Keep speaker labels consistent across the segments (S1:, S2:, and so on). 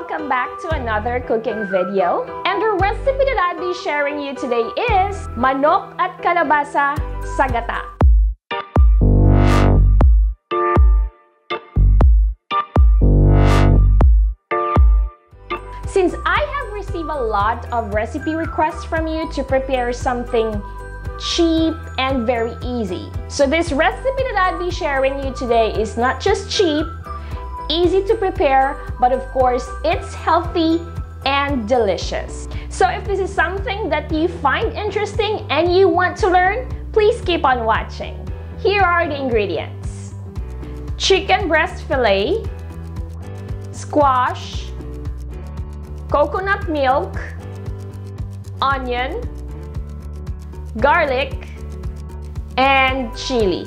S1: welcome back to another cooking video. And the recipe that I'll be sharing you today is Manok at Kalabasa sa Gata. Since I have received a lot of recipe requests from you to prepare something cheap and very easy. So this recipe that I'll be sharing you today is not just cheap, easy to prepare, but of course it's healthy and delicious. So if this is something that you find interesting and you want to learn, please keep on watching. Here are the ingredients: chicken breast fillet, squash, coconut milk, onion, garlic, and chili.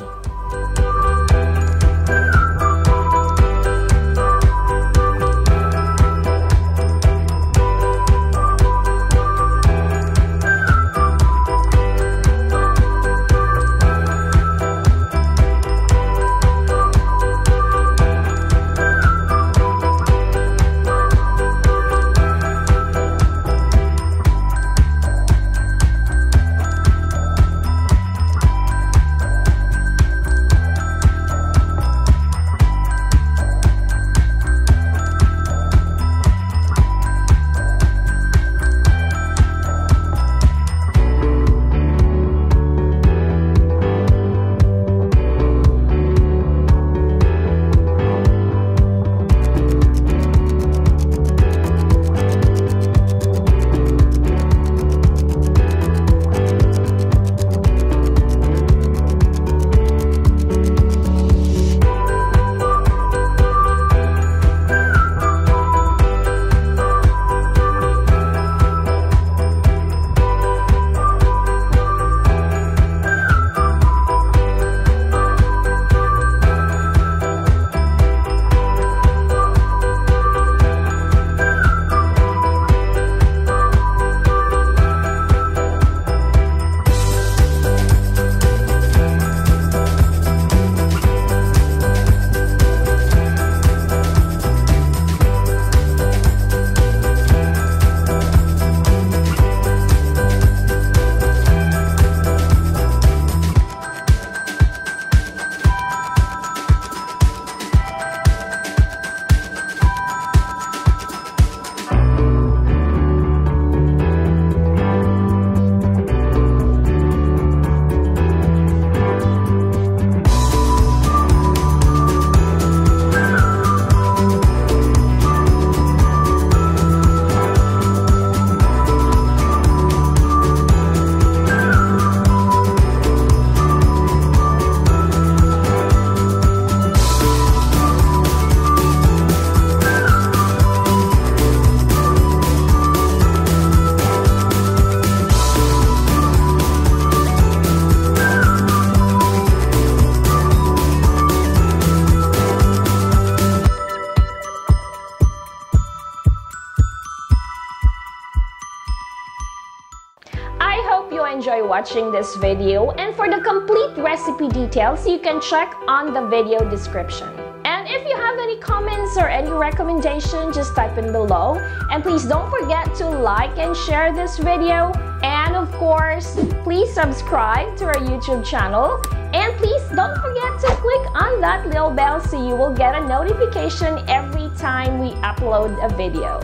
S1: Enjoy watching this video, and for the complete recipe details you can check on the video description. And if you have any comments or any recommendation, just type in below, and please don't forget to like and share this video, and of course please subscribe to our YouTube channel, and please don't forget to click on that little bell so you will get a notification every time we upload a video.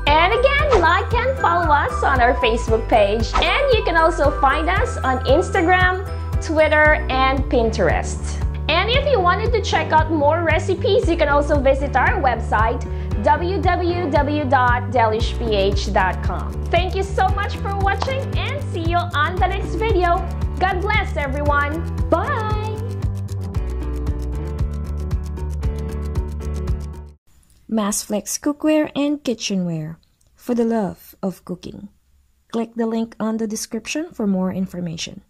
S1: And again, like and follow us on our Facebook page, and you can also find us on Instagram, Twitter, and Pinterest. And if you wanted to check out more recipes, you can also visit our website, www.delishph.com. Thank you so much for watching, and see you on the next video. God bless everyone. Bye!
S2: Massflex cookware and kitchenware for the love of cooking. Click the link on the description for more information.